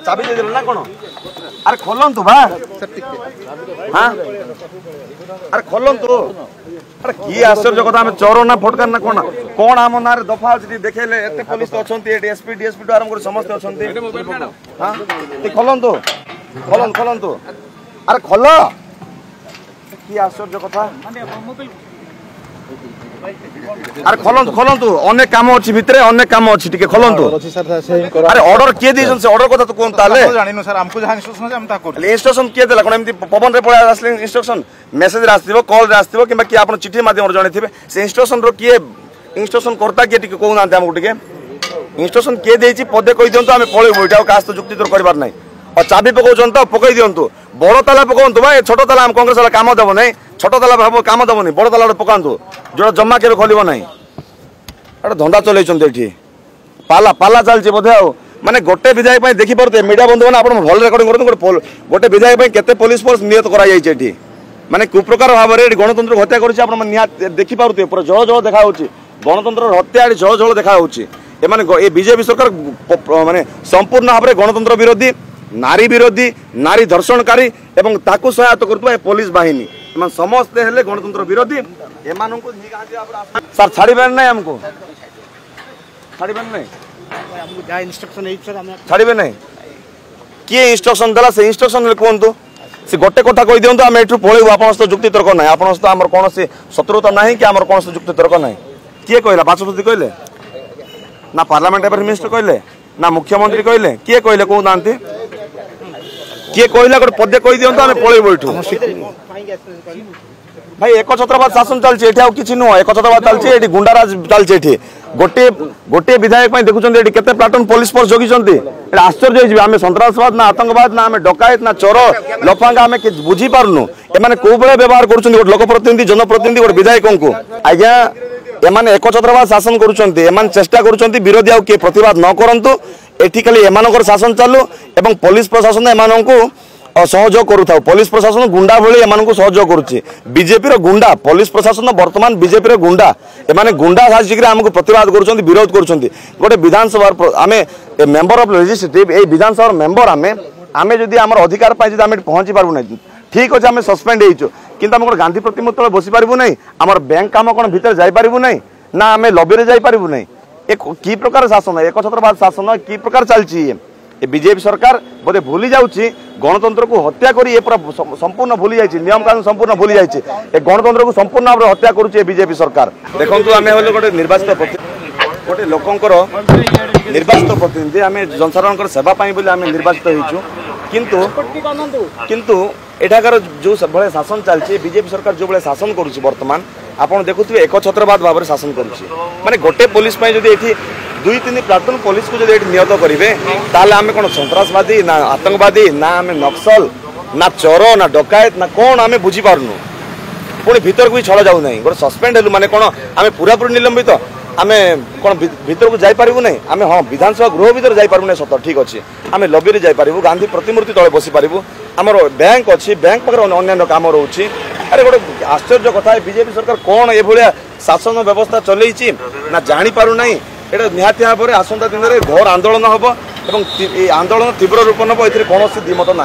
चाबी दे ना कौन अरे खोलन तू बा हाँ अरे खोलन तू अरे की आश्चर्य कथा आम चोर ना फटकार ना कौन कौन आम ना दफा अच्छी देखेले एत पुलिस तो अच्छा एसपी डीएसपी टू आरंभ कर समस्त अच्छा हाँ खोलन तू खोलन तू अरे खोल की आश्चर्य कथा अरे खोलंतु अनेक काम अच्छी भितर अनेक काम अच्छी टिके खोलंतु अरे ऑर्डर किए दिसन से ऑर्डर कथा तो कोन ताले जानिनो सर हमको जहां इंस्ट्रक्शन है हम ता कोड इंस्ट्रक्शन किए देला कोन एमती पवन रे पळा आसले इंस्ट्रक्शन मेसेज रे आस्तिबो कॉल रे आस्तिबो किबा कि आपण चिठी माध्यम रे जणैथिबे से इंस्ट्रक्शन रो किए इंस्ट्रक्शन करता किए टिके कोन आंते हमको टिके इंस्ट्रक्शन किए देछि पदे कहि दियंतु हम पळे बोइटा कास तो जुक्ति तोर करबार नै और चाबी पकाउछन तो पकई दियंतु बड़ ताला पकाउंतु भाई छोट ताला हम कांग्रेस वाला काम देबो नै छोट ताला भाबो काम देबो नै बड़ ताला पकांतु जो जम्मा केबे खोलिबो नै अरे धंदा चलैछन एठी पाला पाला चलछि बोधे आ माने गोटे विधायक पई देखि परते मीडिया बंधु माने आपण भल रेकॉर्डिंग करतु गोटे विधायक पई केते पुलिस फोर्स नियत करा जाय एठी माने कुप्रकार भाव रे गणतंत्र हत्या करछि आपण नियत देखि पारुते पूरा जळ जळ देखा होछि गणतंत्र हत्या आडी जळ जळ देखा होछि ए माने ए बीजेपी सरकार माने संपूर्ण भाव रे गणतंत्र विरोधी नारी विरोधी नारी धर्षणकारी एवं ताकू सहायता करतुवा पुलिस बाहिनी एमन समस्त हेले गणतंत्र विरोधी एमान को सर छाड़ीबेन नै हमको छाड़ीबेन नै हमको जा इंस्ट्रक्शन है सर हम छाड़ीबे नै किए इंस्ट्रक्शन देला से इंस्ट्रक्शन ले कोंतु से गोटे कथा कहि दियंतु हम एठु पळेउ आपन सहित जुक्ति तर्क नै आपन सहित हमर कोनोसी शत्रुता नाही कि हमर कोनोसी जुक्ति तर्क नाही किए कहला बाचस्पति कहले ना पार्लियामेंट एपर मिनिस्टर कहले ना मुख्यमंत्री कहले किए कहले को नांती किए कहला गोटे पदे कहि दियंतु हम पळेउ एठु भाई एक छत्रवाद शासन चलछि एठी आ किछि नो एक छत्रवाद चलछि एठी गुंडाराज चलछि एठी गोटे गोटे विधायक पई देखुछन एठी केते प्लाटून पुलिस फोर्स जोगिछन्ती एटा आश्चर्य होइछि आमे सन्त्रासवाद ना आतंकवाद ना आमे डकायत ना चोर लफांगा आमे बुझी पारनु एमाने को बेले व्यवहार करूछन्ती गोटे लोक प्रतिनिधि जनप्रतिनिधि गोटे विधायकन को आज्ञा एमाने एक छत्रवाद शासन करूछन्ती एमान चेष्टा करूछन्ती विरोधी आ के प्रतिवाद न करंतु एठी खाली एमानकर शासन चालू एवं पुलिस प्रशासन एमानंकु सहयोग करूथाउ पुलिस प्रशासन गुंडा भली एमानंकु सहयोग करूछि बीजेपी रो गुंडा पुलिस प्रशासन वर्तमान बीजेपी रो गुंडा एमाने गुंडा साजिक हमको प्रतिवाद करूछन्ती विरोध करूछन्ती गोटे विधानसभा आमे member of legislative A Vidhan Sabha member आमे जदि हमर अधिकार पाइ जदि आमे पहुंची पारबु नै ठीक अछि आमे सस्पेंड हेइछु किंतु हम गांधी प्रतिमूर्ति तले बसी पारबु नै हमर बैंक काम कोन भीतर जाई पारबु नै ना आमे लॉबी रे जाई पारबु नै एक की प्रकार शासन एक छत्रवाद शासन की प्रकार चलछि ये बीजेपी सरकार बोधे भूली जाउछि गणतंत्र को हत्या करी पूरा संपूर्ण भूली जाइछि नियम कानून संपूर्ण भूली जाइछि ए गणतंत्र को संपूर्ण भाव हत्या करूछि बीजेपी सरकार देखंतु आमे होले गोटे निर्वाचित गोटे लोकंकर निर्वाचित प्रतिनिधि आमे जनसाधारणकर सेवा पाई बोली आमे निर्वाचित होइछु किंतु एठाकार जो भले शासन चलछि बीजेपी सरकार जो भले शासन करूछि वर्तमान आपण देखुथिबे एक छत्रवाद भाव रे शासन करूछि माने गोटे पुलिस पई जदि एठी 2-3 प्लाटून पुलिस को जदि नियत करेंगे ताले आमे कोन सन्त्रासवादी ना आतंकवादी ना आमे नक्सल ना चोर ना डकायत ना कौन आमे बुझी पारनु पुणी भीतर को छड़ जाऊ नहीं गोटे सस्पेंड हेलु माने कोन आमे पूरा पूरी निलंबित आमे कोन भीतर को जाई पारिबु नहीं आमे हां विधानसभा गृह भीतर जाई पारिबु नहीं सत ठीक अछि आमे लॉबी रे जाई पारिबु गांधी प्रतिमूर्ति तळे बसी पारिबु हमर बैंक अछि बैंक पर अन्य काम रहउछि अरे गोटे आश्चर्य कथा बीजेपी सरकार कौन ए भलिया शासन व्यवस्था चलैछि ना जानि पारु नहीं एटा निहाती भाव में आसंता दिन में घोर आंदोलन हम और आंदोलन तीव्र रूप नब ए कौन दिमत ना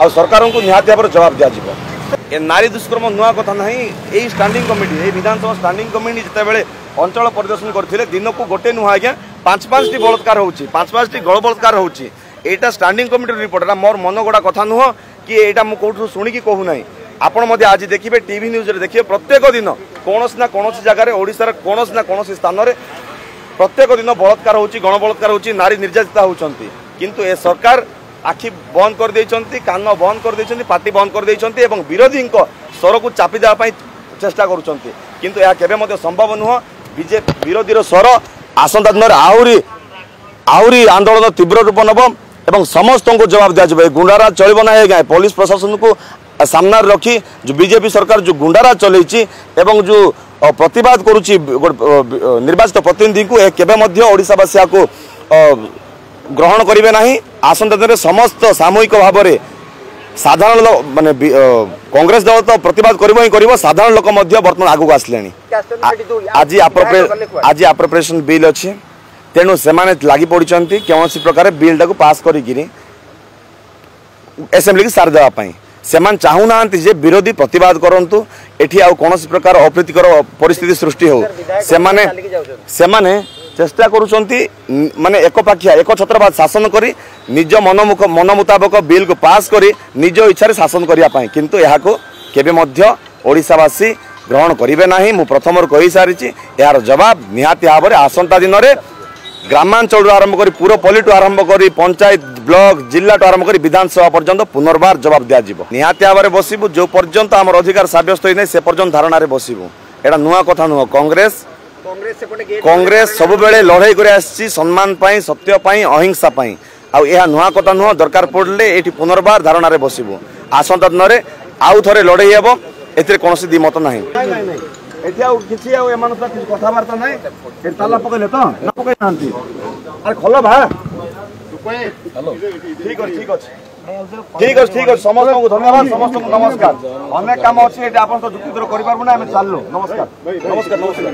आ सरकार को निहाती भाव में जवाब दिज्व नारी दुष्कर्म नुआ कथा ना यही स्टांडिंग कमिटी ये विधानसभा स्टांडिंग कमिटी जितेबाला अंचल परिदर्शन करते दिन को गोटे नुह आज्ञा 5-5टी बलात्कार हो 5-5टी गल बलात्कार होटा स्टांडिंग कमिटी रिपोर्ट मोर मन गोड़ा कथा नुह कि यहाँ मुझे शुणिकी कहूना आपण आज देखिए टीवी न्यूज देखिए प्रत्येक दिन कौन ना कौन जगार ओडार कौन ना कौन स्थान में प्रत्येक दिन बलात्कार होची गण बलात्कार होची नारी निर्यातिता होचंती किंतु ए सरकार आखि बंद कर देइचंती कान बंद कर देइचंती पार्टी बंद कर देइचंती एवं विरोधी स्वर को चापी देवा पई चेष्टा करूचंती किंतु या केबे मध्ये संभव नुह बीजेपी विरोधी स्वर आसंता दिन आहुरी आंदोलन तीव्र रूप नब एवं समस्त को जवाब दिया गुंडाराज चलिब ना पुलिस प्रशासन को सामने रखी जो बीजेपी सरकार जो गुंडाराज चलैछि एवं जो प्रतिवाद करुच्ची निर्वाचित प्रतिनिधि को केबे मध्य ओडिशावासी को ग्रहण करेंगे ना आसंता दिन समस्त सामूहिक भाव में साधारण माने कांग्रेस दल तो प्रतिवाद कर साधारण लोक बर्तमान आगू आसले आज अप्रोप्रिएशन बिल अच्छी तेणु से लगी पड़ी कौन प्रकार बिल टाक पास करी एसेम्बली की सारी देवाई से चाहूना जे विरोधी प्रतिवाद करंतु एठी आउ कौन प्रकार अप्रीतिकर परिस्थिति सृष्टि हो से चेष्टा करुचंती माने एकपाखिया एक छत्रवाद शासन करी निज मन मुताबक बिल को पास करी निज इच्छा शासन करने किंतु यहाँ को केबे मध्य ओडिशावासी ग्रहण करिवे नाही। मु प्रथम कही सारी यार जवाब निहाती भाव में आसंता दिन में ग्रामांचल आरंभ करी पूरा पॉलिटू आरंभ करी पंचायत ब्लॉक जिला आरंभ करी विधानसभा पर्यंत पुनर्बार जवाब दिज्व निहाती भाव में बसबू जो पर्यंत आम अधिकार सब्यस्त होना से पर्यंत धारणा बसबू एटा नुआ कथा नुह। कांग्रेस सब बेले लड़ाई कर सम्मान पाई सत्य पाई अहिंसा पाई आ नुआ कथा नुह। दरकार पड़े ये पुनर्बार धारणा बसबू आसंता दिन में आउ थे लड़ाई हे ए कौन दिमत ना कथबार्ता ना ताला पकड़े तो ना पकई ना खोल भा ठीक अच्छे ठीक अच्छे ठीक अच्छे ठीक अच्छे समस्त को धन्यवाद समस्त को नमस्कार अनेक काम अच्छे आप जुक्ति कर चलू नमस्कार नमस्कार नमस्कार।